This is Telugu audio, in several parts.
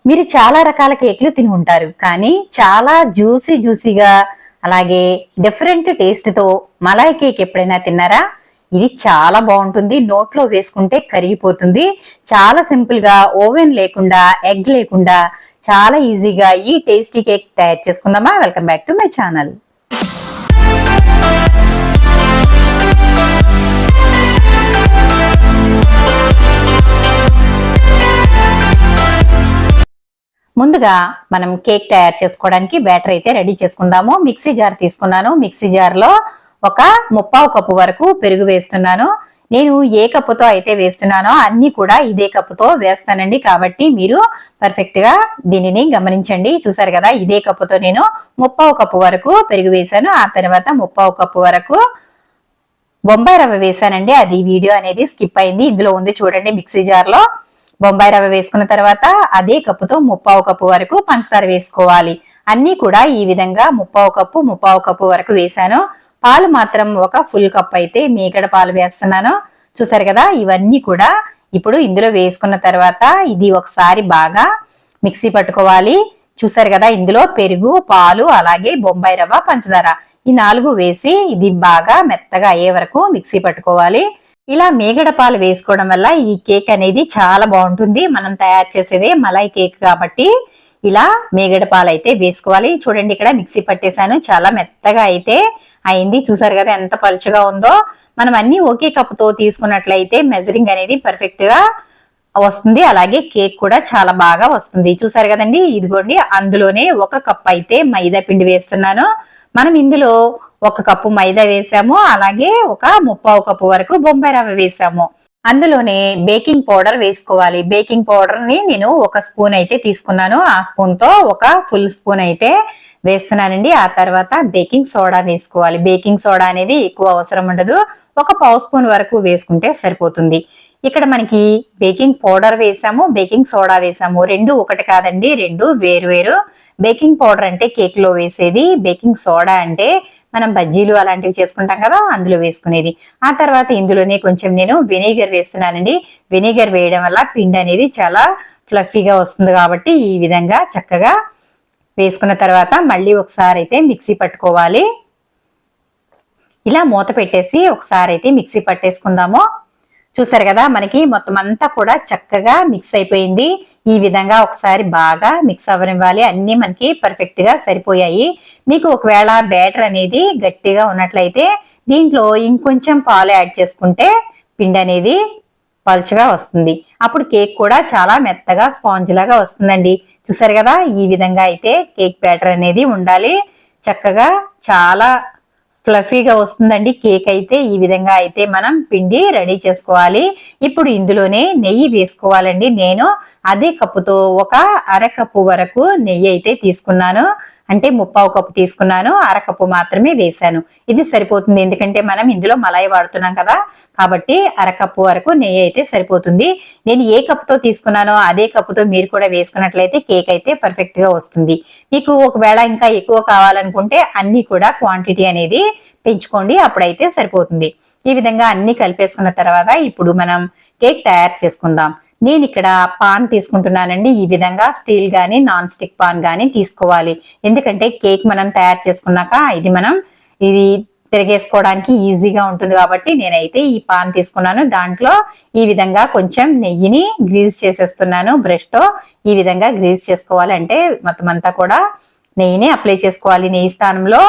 మీరు చాలా రకాల కేక్లు తిని ఉంటారు, కానీ చాలా జ్యూసీగా అలాగే డిఫరెంట్ టేస్ట్ తో మలాయ్ కేక్ ఎప్పుడైనా తిన్నారా? ఇది చాలా బాగుంటుంది. నోట్లో వేసుకుంటే కరిగిపోతుంది. చాలా సింపుల్ గా ఓవెన్ లేకుండా, ఎగ్ లేకుండా చాలా ఈజీగా ఈ టేస్టీ కేక్ తయారు చేసుకుందామా? Welcome back to my channel. ముందుగా మనం కేక్ తయారు చేసుకోవడానికి బ్యాటర్ అయితే రెడీ చేసుకుందాము. మిక్సీ జార్ తీసుకున్నాను. మిక్సీ జార్ లో ఒక 1/4 కప్పు వరకు పెరుగు వేస్తున్నాను. నేను ఏ కప్పుతో అయితే వేస్తున్నానో అన్ని కూడా ఇదే కప్పుతో వేస్తానండి, కాబట్టి మీరు పర్ఫెక్ట్ గా దీనిని గమనించండి. చూసారు కదా, ఇదే కప్పుతో నేను 1/4 కప్పు వరకు పెరుగు వేసాను. ఆ తర్వాత 1/4 కప్పు వరకు బొంబాయి రవ్వ వేసానండి. అది వీడియో అనేది స్కిప్ అయింది, ఇందులో ఉంది చూడండి. మిక్సీ జార్ లో బొంబాయి రవ్వ వేసుకున్న తర్వాత అదే కప్పుతో 1/4 కప్పు వరకు పంచదార వేసుకోవాలి. అన్ని కూడా ఈ విధంగా 1/4 కప్పు వరకు వేసాను. పాలు మాత్రం ఒక ఫుల్ కప్ అయితే మీగడ పాలు వేస్తున్నాను. చూసారు కదా, ఇవన్నీ కూడా ఇప్పుడు ఇందులో వేసుకున్న తర్వాత ఇది ఒకసారి బాగా మిక్సీ పట్టుకోవాలి. చూసారు కదా, ఇందులో పెరుగు, పాలు అలాగే బొంబాయి రవ్వ, పంచదార ఈ 4 వేసి ఇది బాగా మెత్తగా అయ్యే వరకు మిక్సీ పట్టుకోవాలి. ఇలా మీగడ పాలు వేసుకోవడం వల్ల ఈ కేక్ అనేది చాలా బాగుంటుంది. మనం తయారు చేసేదే మలాయ్ కేక్ కాబట్టి ఇలా మీగడ పాలు అయితే వేసుకోవాలి. చూడండి, ఇక్కడ మిక్సీ పట్టేశాను. చాలా మెత్తగా అయితే అయింది. చూసారు కదా ఎంత పలుచగా ఉందో. మనం అన్ని ఒకే కప్పుతో తీసుకున్నట్లయితే మెజరింగ్ అనేది పర్ఫెక్ట్ గా వస్తుంది. అలాగే కేక్ కూడా చాలా బాగా వస్తుంది. చూసారు కదండి, ఇదిగోండి అందులోనే 1 కప్ అయితే మైదా పిండి వేస్తున్నాను. మనం ఇందులో 1 కప్పు మైదా వేసాము, అలాగే ఒక 1/4 కప్పు వరకు బొంబాయి రవ్వ వేసాము. అందులోనే బేకింగ్ పౌడర్ వేసుకోవాలి. బేకింగ్ పౌడర్ ని నేను 1 స్పూన్ అయితే తీసుకున్నాను. ఆ స్పూన్ తో ఒక ఫుల్ స్పూన్ అయితే వేస్తున్నానండి. ఆ తర్వాత బేకింగ్ సోడా వేసుకోవాలి. బేకింగ్ సోడా అనేది ఎక్కువ అవసరం ఉండదు, ఒక 1/2 స్పూన్ వరకు వేసుకుంటే సరిపోతుంది. ఇక్కడ మనకి బేకింగ్ పౌడర్ వేసాము, బేకింగ్ సోడా వేసాము. 2 ఒకటి కాదండి, 2 వేరు. బేకింగ్ పౌడర్ అంటే కేక్ లో వేసేది, బేకింగ్ సోడా అంటే మనం బజ్జీలు అలాంటివి చేసుకుంటాం కదా, అందులో వేసుకునేది. ఆ తర్వాత ఇందులోనే కొంచెం నేను వెనిగర్ వేస్తున్నానండి. వెనిగర్ వేయడం వల్ల పిండి అనేది చాలా ఫ్లఫీగా వస్తుంది, కాబట్టి ఈ విధంగా చక్కగా వేసుకున్న తర్వాత మళ్ళీ ఒకసారి అయితే మిక్సీ పట్టుకోవాలి. ఇలా మూత పెట్టేసి ఒకసారి అయితే మిక్సీ పట్టేసుకుందాము. చూసారు కదా, మనకి మొత్తం అంతా కూడా చక్కగా మిక్స్ అయిపోయింది. ఈ విధంగా ఒకసారి బాగా మిక్స్ అవ్వనివ్వాలి. అన్ని మనకి పర్ఫెక్ట్ గా సరిపోయాయి. మీకు ఒకవేళ బ్యాటర్ అనేది గట్టిగా ఉన్నట్లయితే దీంట్లో ఇంకొంచెం పాలు యాడ్ చేసుకుంటే పిండి అనేది పలుచగా వస్తుంది. అప్పుడు కేక్ కూడా చాలా మెత్తగా స్పాంజ్ లాగా వస్తుందండి. చూసారు కదా, ఈ విధంగా అయితే కేక్ బ్యాటర్ అనేది ఉండాలి. చక్కగా చాలా ఫ్లఫీగా వస్తుందండి కేక్ అయితే. ఈ విధంగా అయితే మనం పిండి రెడీ చేసుకోవాలి. ఇప్పుడు ఇందులోనే నెయ్యి వేసుకోవాలండి. నేను అదే కప్పుతో ఒక 1/2 కప్పు వరకు నెయ్యి అయితే తీసుకున్నాను. అంటే 1/4 కప్పు తీసుకున్నాను, 1/2 కప్పు మాత్రమే వేసాను. ఇది సరిపోతుంది, ఎందుకంటే మనం ఇందులో మలాయి వాడుతున్నాం కదా, కాబట్టి 1/2 కప్పు వరకు నెయ్యి అయితే సరిపోతుంది. నేను ఏ కప్పుతో తీసుకున్నానో అదే కప్పుతో మీరు కూడా వేసుకున్నట్లయితే కేక్ అయితే పర్ఫెక్ట్ గా వస్తుంది. మీకు ఒకవేళ ఇంకా ఎక్కువ కావాలనుకుంటే అన్ని కూడా క్వాంటిటీ అనేది పెంచుకోండి, అప్పుడైతే సరిపోతుంది. ఈ విధంగా అన్ని కలిపేసుకున్న తర్వాత ఇప్పుడు మనం కేక్ తయారు చేసుకుందాం. నేను ఇక్కడ పాన్ తీసుకుంటున్నానండి. ఈ విధంగా స్టీల్ గానీ నాన్ స్టిక్ పాన్ గానీ తీసుకోవాలి. ఎందుకంటే కేక్ మనం తయారు చేసుకున్నాక ఇది తిరిగేసుకోవడానికి ఈజీగా ఉంటుంది, కాబట్టి నేనైతే ఈ పాన్ తీసుకున్నాను. దాంట్లో ఈ విధంగా కొంచెం నెయ్యిని గ్రీజ్ చేసేస్తున్నాను. బ్రష్ తో ఈ విధంగా గ్రీజ్ చేసుకోవాలి. అంటే మొత్తం అంతా కూడా నెయ్యిని అప్లై చేసుకోవాలి. నెయ్యి స్థానంలో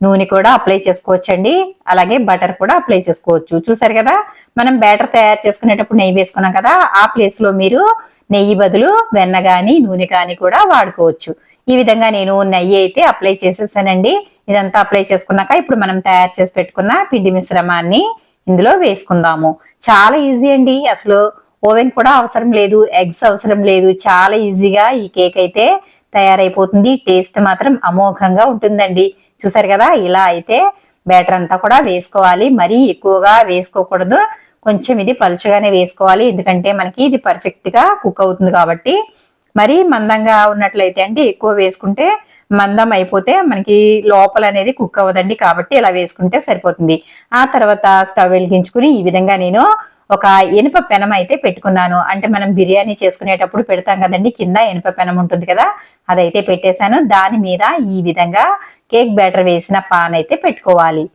నూనె కూడా అప్లై చేసుకోవచ్చండి, అలాగే బటర్ కూడా అప్లై చేసుకోవచ్చు. చూసారు కదా, మనం బ్యాటర్ తయారు చేసుకునేటప్పుడు నెయ్యి వేసుకున్నాం కదా, ఆ ప్లేస్ లో మీరు నెయ్యి బదులు వెన్న గాని నూనె గాని కూడా వాడుకోవచ్చు. ఈ విధంగా నేను నెయ్యి అయితే అప్లై చేసేసానండి. ఇదంతా అప్లై చేసుకున్నాక ఇప్పుడు మనం తయారు చేసి పెట్టుకున్న పిండి మిశ్రమాన్ని ఇందులో వేసుకుందాము. చాలా ఈజీ అండి, అసలు ఓవెన్ కూడా అవసరం లేదు, ఎగ్స్ అవసరం లేదు. చాలా ఈజీగా ఈ కేక్ అయితే తయారైపోతుంది. టేస్ట్ మాత్రం అమోఘంగా ఉంటుందండి. చూసారు కదా, ఇలా అయితే బ్యాటర్ అంతా కూడా వేసుకోవాలి. మరీ ఎక్కువగా వేసుకోకూడదు, కొంచెం ఇది పలుచగానే వేసుకోవాలి. ఎందుకంటే మనకి ఇది పర్ఫెక్ట్ గా కుక్ అవుతుంది కాబట్టి. మరీ మందంగా ఉన్నట్లయితే అంటే ఎక్కువ వేసుకుంటే మందం అయిపోతే మనకి లోపల అనేది కుక్ అవ్వదండి, కాబట్టి ఇలా వేసుకుంటే సరిపోతుంది. ఆ తర్వాత స్టవ్ వెలిగించుకుని ఈ విధంగా నేను ఒక ఇనుప పెనం అయితే పెట్టుకున్నాను. అంటే మనం బిర్యానీ చేసుకునేటప్పుడు పెడతాం కదండి, కింద ఇనుప పెనం ఉంటుంది కదా, అదైతే పెట్టేశాను. దాని మీద ఈ విధంగా కేక్ బ్యాటర్ వేసిన పాన్ అయితే పెట్టుకోవాలి.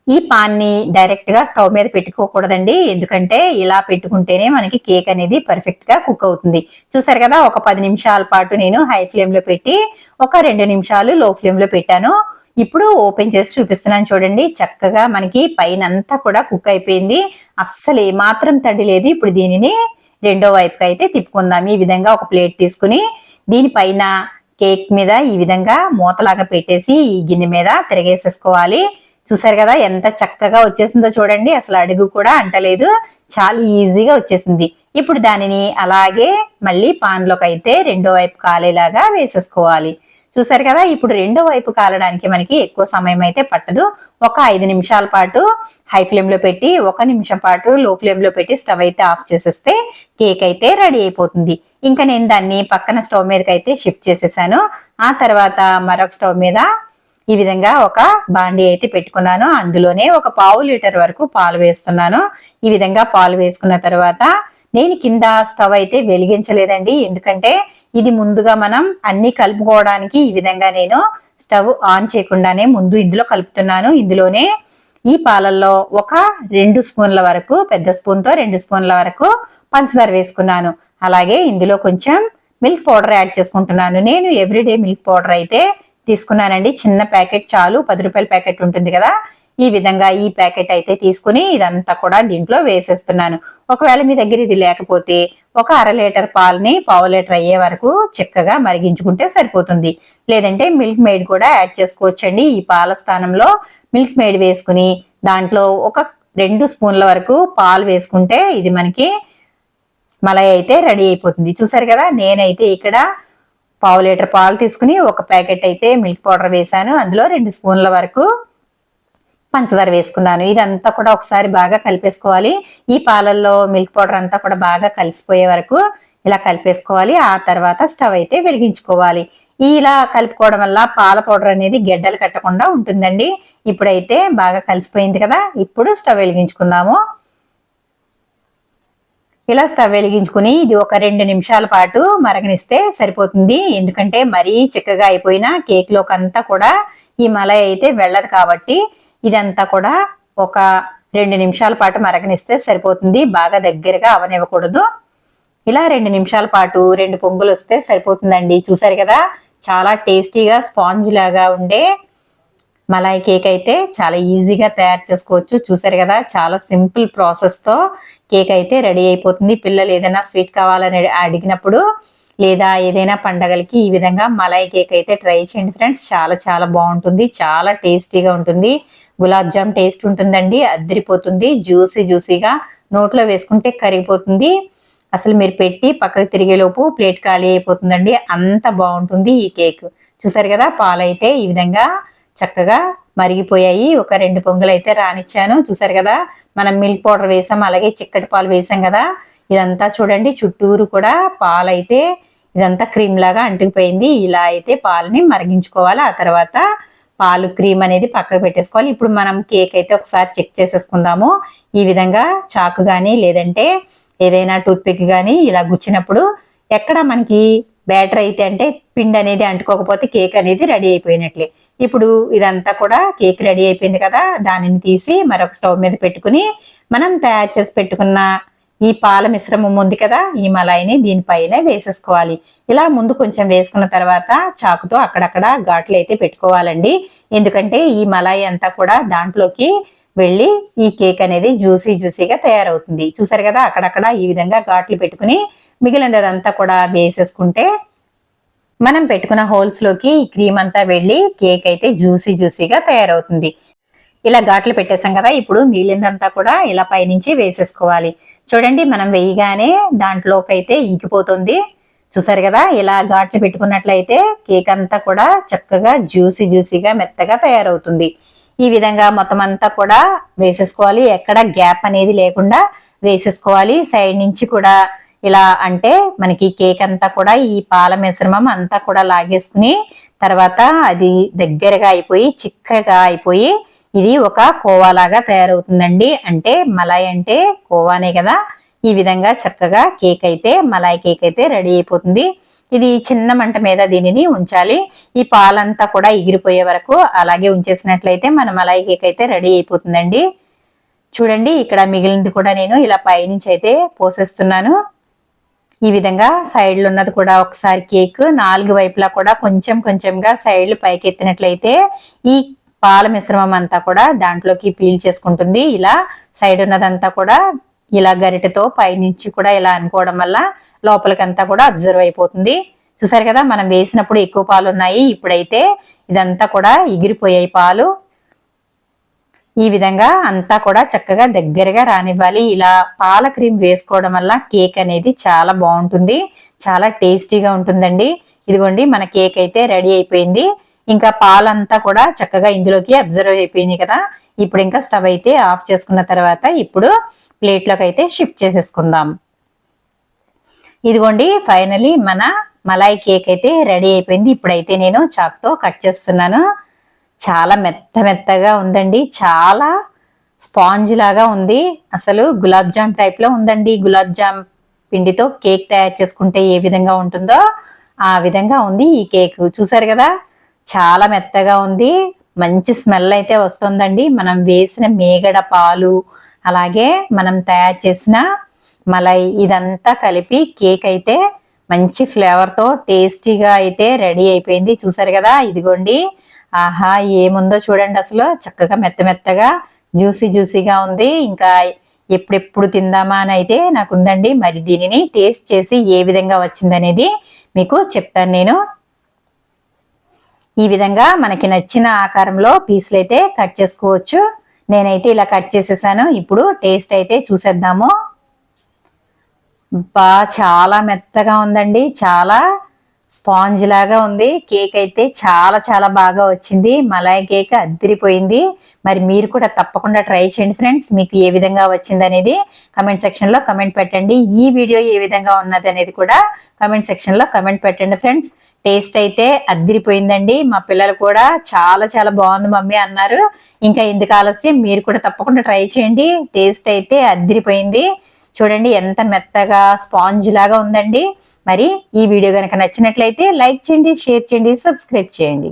ఈ పాన్ ని డైరెక్ట్ గా స్టవ్ మీద పెట్టుకోకూడదండి, ఎందుకంటే ఇలా పెట్టుకుంటేనే మనకి కేక్ అనేది పర్ఫెక్ట్ గా కుక్ అవుతుంది. చూసారు కదా, ఒక 10 నిమిషాల పాటు నేను హై ఫ్లేమ్ లో పెట్టి ఒక 2 నిమిషాలు లో ఫ్లేమ్ లో పెట్టాను. ఇప్పుడు ఓపెన్ చేసి చూపిస్తున్నాను చూడండి. చక్కగా మనకి పైన అంతా కూడా కుక్ అయిపోయింది, అస్సలు ఏమాత్రం తడి లేదు. ఇప్పుడు దీనిని రెండో వైపుకి అయితే తిప్పుకుందాం. ఈ విధంగా ఒక ప్లేట్ తీసుకుని దీనిపైన కేక్ మీద ఈ విధంగా మూతలాగా పెట్టేసి ఈ గిన్నె మీద తిరగేసేసుకోవాలి. చూసారు కదా ఎంత చక్కగా వచ్చేసిందో చూడండి, అసలు అడుగు కూడా అంటలేదు, చాలా ఈజీగా వచ్చేసింది. ఇప్పుడు దానిని అలాగే మళ్ళీ పాన్ లోకి అయితే రెండో వైపు కాలేలాగా వేసేసుకోవాలి. చూసారు కదా, ఇప్పుడు రెండో వైపు కాలడానికి మనకి ఎక్కువ సమయం అయితే పట్టదు. ఒక 5 నిమిషాల పాటు హై ఫ్లేమ్ లో పెట్టి 1 నిమిషం పాటు లో ఫ్లేమ్ లో పెట్టి స్టవ్ అయితే ఆఫ్ చేసేస్తే కేక్ అయితే రెడీ అయిపోతుంది. ఇంకా నేను దాన్ని పక్కన స్టవ్ మీదకి అయితే షిఫ్ట్ చేసేసాను. ఆ తర్వాత మరొక స్టవ్ మీద ఈ విధంగా ఒక బాండీ అయితే పెట్టుకున్నాను. అందులోనే ఒక 1/2 లీటర్ వరకు పాలు వేస్తున్నాను. ఈ విధంగా పాలు వేసుకున్న తర్వాత నేను కింద స్టవ్ అయితే వెలిగించలేదండి, ఎందుకంటే ఇది ముందుగా మనం అన్ని కలుపుకోవడానికి ఈ విధంగా నేను స్టవ్ ఆన్ చేయకుండానే ముందు ఇందులో కలుపుతున్నాను. ఇందులోనే ఈ పాలల్లో ఒక 2 స్పూన్ల వరకు, పెద్ద స్పూన్ తో 2 స్పూన్ల వరకు పంచదార వేసుకున్నాను. అలాగే ఇందులో కొంచెం మిల్క్ పౌడర్ యాడ్ చేసుకుంటున్నాను. నేను ఎవ్రీడే మిల్క్ పౌడర్ అయితే తీసుకున్నానండి, చిన్న ప్యాకెట్ చాలు, 10 రూపాయల ప్యాకెట్ ఉంటుంది కదా, ఈ విధంగా ఈ ప్యాకెట్ అయితే తీసుకుని ఇదంతా కూడా దీంట్లో వేసేస్తున్నాను. ఒకవేళ మీ దగ్గర ఇది లేకపోతే ఒక 1/2 లీటర్ పాలని 1/4 లీటర్ అయ్యే వరకు చక్కగా మరిగించుకుంటే సరిపోతుంది. లేదంటే మిల్క్ మేడ్ కూడా యాడ్ చేసుకోవచ్చండి. ఈ పాల స్థానంలో మిల్క్ మేడ్ వేసుకుని దాంట్లో ఒక 2 స్పూన్ల వరకు పాలు వేసుకుంటే ఇది మనకి మలై అయితే రెడీ అయిపోతుంది. చూసారు కదా, నేనైతే ఇక్కడ 1/4 లీటర్ పాలు తీసుకుని ఒక ప్యాకెట్ అయితే మిల్క్ పౌడర్ వేసాను. అందులో 2 స్పూన్ల వరకు పంచదార వేసుకున్నాను. ఇదంతా కూడా ఒకసారి బాగా కలిపేసుకోవాలి. ఈ పాలల్లో మిల్క్ పౌడర్ అంతా కూడా బాగా కలిసిపోయే వరకు ఇలా కలిపేసుకోవాలి. ఆ తర్వాత స్టవ్ అయితే వెలిగించుకోవాలి. ఇలా కలుపుకోవడం వల్ల పాల పౌడర్ అనేది గెడ్డలు కట్టకుండా ఉంటుందండి. ఇప్పుడైతే బాగా కలిసిపోయింది కదా, ఇప్పుడు స్టవ్ వెలిగించుకుందాము. ఇలా స్టవ్ వెలిగించుకుని ఇది ఒక 2 నిమిషాల పాటు మరగనిస్తే సరిపోతుంది. ఎందుకంటే మరీ చిక్కగా అయిపోయిన కేక్ లోకి అంతా కూడా ఈ మలై అయితే వెళ్ళదు కాబట్టి ఇదంతా కూడా ఒక 2 నిమిషాల పాటు మరగనిస్తే సరిపోతుంది. బాగా దగ్గరగా అవనివ్వకూడదు. ఇలా 2 నిమిషాల పాటు 2 పొంగులు వస్తే సరిపోతుందండి. చూసారు కదా, చాలా టేస్టీగా స్పాంజ్ లాగా ఉండే మలాయ్ కేక్ అయితే చాలా ఈజీగా తయారు చేసుకోవచ్చు. చూసారు కదా, చాలా సింపుల్ ప్రాసెస్ తో కేక్ అయితే రెడీ అయిపోతుంది. పిల్లలు ఏదైనా స్వీట్ కావాలని అడిగినప్పుడు లేదా ఏదైనా పండగలకి ఈ విధంగా మలాయ్ కేక్ అయితే ట్రై చేయండి ఫ్రెండ్స్. చాలా చాలా బాగుంటుంది, చాలా టేస్టీగా ఉంటుంది. గులాబ్ జామ్ టేస్ట్ ఉంటుందండి, అద్దరిపోతుంది. జ్యూసీగా నోట్లో వేసుకుంటే కరిగిపోతుంది. అసలు మీరు పెట్టి పక్కకు తిరిగేలోపు ప్లేట్ ఖాళీ అయిపోతుందండి, అంత బాగుంటుంది ఈ కేక్. చూసారు కదా, పాలైతే ఈ విధంగా చక్కగా మరిగిపోయాయి. ఒక 2 పొంగులు అయితే రానిచ్చాను. చూసారు కదా, మనం మిల్క్ పౌడర్ వేసాం, అలాగే చిక్కటి పాలు వేసాం కదా, ఇదంతా చూడండి చుట్టూరు కూడా పాలైతే ఇదంతా క్రీమ్ లాగా అంటుకుపోయింది. ఇలా అయితే పాలని మరిగించుకోవాలి. ఆ తర్వాత పాలు క్రీమ్ అనేది పక్కకు పెట్టేసుకోవాలి. ఇప్పుడు మనం కేక్ అయితే ఒకసారి చెక్ చేసేసుకుందాము. ఈ విధంగా చాకు కానీ లేదంటే ఏదైనా టూత్ పిక్ కానీ ఇలా గుచ్చినప్పుడు ఎక్కడ మనకి బ్యాటర్ అయితే అంటే పిండి అనేది అంటుకోకపోతే కేక్ అనేది రెడీ అయిపోయినట్లే. ఇప్పుడు ఇదంతా కూడా కేక్ రెడీ అయిపోయింది కదా, దానిని తీసి మరొక స్టవ్ మీద పెట్టుకుని మనం తయారు చేసి పెట్టుకున్న ఈ పాల మిశ్రమం ఉంది కదా, ఈ మలాయిని దీనిపైన వేసేసుకోవాలి. ఇలా ముందు కొంచెం వేసుకున్న తర్వాత చాకుతో అక్కడక్కడ ఘాట్లు అయితే పెట్టుకోవాలండి. ఎందుకంటే ఈ మలాయి అంతా కూడా దాంట్లోకి వెళ్ళి ఈ కేక్ అనేది జ్యూసీగా తయారవుతుంది. చూసారు కదా, అక్కడక్కడ ఈ విధంగా ఘాట్లు పెట్టుకుని మిగిలినదంతా కూడా వేసేసుకుంటే మనం పెట్టుకున్న హోల్స్ లోకి ఈ క్రీమ్ అంతా వెళ్ళి కేక్ అయితే జ్యూసీగా తయారవుతుంది. ఇలా ఘాట్లు పెట్టేసాం కదా, ఇప్పుడు మిగిలిందంతా కూడా ఇలా పైనుంచి వేసేసుకోవాలి. చూడండి, మనం వేయగానే దాంట్లోకి అయితే ఈకిపోతుంది. చూసారు కదా, ఇలా ఘాట్లు పెట్టుకున్నట్లయితే కేక్ అంతా కూడా చక్కగా జ్యూసీగా మెత్తగా తయారవుతుంది. ఈ విధంగా మొత్తం అంతా కూడా వేసేసుకోవాలి. ఎక్కడ గ్యాప్ అనేది లేకుండా వేసేసుకోవాలి. సైడ్ నుంచి కూడా ఇలా అంటే మనకి కేక్ అంతా కూడా ఈ పాల మిశ్రమం అంతా కూడా లాగేసుకుని తర్వాత అది దగ్గరగా అయిపోయి చిక్కగా అయిపోయి ఇది ఒక కోవాలాగా తయారవుతుందండి. అంటే మలాయ్ అంటే కోవానే కదా. ఈ విధంగా చక్కగా కేక్ అయితే మలాయ్ కేక్ అయితే రెడీ అయిపోతుంది. ఇది చిన్న మంట మీద దీనిని ఉంచాలి. ఈ పాలంతా కూడా ఎగిరిపోయే వరకు అలాగే ఉంచేసినట్లయితే మన మలాయ్ కేక్ అయితే రెడీ అయిపోతుందండి. చూడండి ఇక్కడ మిగిలినది కూడా నేను ఇలా పైనుంచి అయితే పోసేస్తున్నాను. ఈ విధంగా సైడ్లు ఉన్నది కూడా ఒకసారి కేక్ 4 వైపులా కూడా కొంచెం కొంచెంగా సైడ్లు పైకి ఎత్తినట్లయితే ఈ పాల మిశ్రమం అంతా కూడా దాంట్లోకి పీల్ చేసుకుంటుంది. ఇలా సైడ్ ఉన్నదంతా కూడా ఇలా గరిటెతో పైనుంచి కూడా ఇలా అనుకోవడం వల్ల లోపలికంతా కూడా అబ్జర్వ్ అయిపోతుంది. చూసారు కదా, మనం వేసినప్పుడు ఎక్కువ పాలు ఉన్నాయి, ఇప్పుడైతే ఇదంతా కూడా ఎగిరిపోయాయి పాలు. ఈ విధంగా అంతా కూడా చక్కగా దగ్గరగా రానివ్వాలి. ఇలా పాల క్రీమ్ వేసుకోవడం వల్ల కేక్ అనేది చాలా బాగుంటుంది, చాలా టేస్టీగా ఉంటుందండి. ఇదిగోండి మన కేక్ అయితే రెడీ అయిపోయింది. ఇంకా పాలంతా కూడా చక్కగా ఇందులోకి అబ్జర్వ్ అయిపోయింది కదా. ఇప్పుడు ఇంకా స్టవ్ అయితే ఆఫ్ చేసుకున్న తర్వాత ఇప్పుడు ప్లేట్లోకి అయితే షిఫ్ట్ చేసేసుకుందాం. ఇదిగోండి ఫైనలీ మన మలాయ్ కేక్ అయితే రెడీ అయిపోయింది. ఇప్పుడైతే నేను చాక్తో కట్ చేస్తున్నాను. చాలా మెత్తగా ఉందండి, చాలా స్పాంజ్ లాగా ఉంది. అసలు గులాబ్ జామ్ టైప్ లో ఉందండి. గులాబ్ జామ్ పిండితో కేక్ తయారు చేసుకుంటే ఏ విధంగా ఉంటుందో ఆ విధంగా ఉంది ఈ కేక్. చూసారు కదా, చాలా మెత్తగా ఉంది. మంచి స్మెల్ అయితే వస్తుందండి. మనం వేసిన మేగడ పాలు అలాగే మనం తయారు చేసిన మలై ఇదంతా కలిపి కేక్ అయితే మంచి ఫ్లేవర్తో టేస్టీగా అయితే రెడీ అయిపోయింది. చూసారు కదా, ఇదిగోండి. ఆహా, ఏముందో చూడండి. అసలు చక్కగా మెత్తగా జ్యూసీగా ఉంది. ఇంకా ఎప్పుడెప్పుడు తిందామా అని అయితే నాకు ఉందండి. మరి దీనిని టేస్ట్ చేసి ఏ విధంగా వచ్చిందనేది మీకు చెప్తాను నేను. ఈ విధంగా మనకి నచ్చిన ఆకారంలో పీసులు అయితే కట్ చేసుకోవచ్చు. నేనైతే ఇలా కట్ చేసేసాను. ఇప్పుడు టేస్ట్ అయితే చూసేద్దాము. చాలా మెత్తగా ఉందండి, చాలా స్పాంజ్ లాగా ఉంది. కేక్ అయితే చాలా బాగా వచ్చింది. మలాయ్ కేక్ అదిరిపోయింది. మరి మీరు కూడా తప్పకుండా ట్రై చేయండి ఫ్రెండ్స్. మీకు ఏ విధంగా వచ్చింది అనేది కమెంట్ సెక్షన్ లో కమెంట్ పెట్టండి. ఈ వీడియో ఏ విధంగా ఉన్నది అనేది కూడా కమెంట్ సెక్షన్ లో కమెంట్ పెట్టండి ఫ్రెండ్స్. టేస్ట్ అయితే అదిరిపోయిందండి. మా పిల్లలు కూడా చాలా బాగుంది మమ్మీ అన్నారు. ఇంకా ఎందుకు ఆలస్యం, మీరు కూడా తప్పకుండా ట్రై చేయండి. టేస్ట్ అయితే అదిరిపోయింది. చూడండి ఎంత మెత్తగా స్పాంజ్ లాగా ఉందండి. మరి ఈ వీడియో కనుక నచ్చినట్లయితే లైక్ చేయండి, షేర్ చేయండి, సబ్స్క్రైబ్ చేయండి.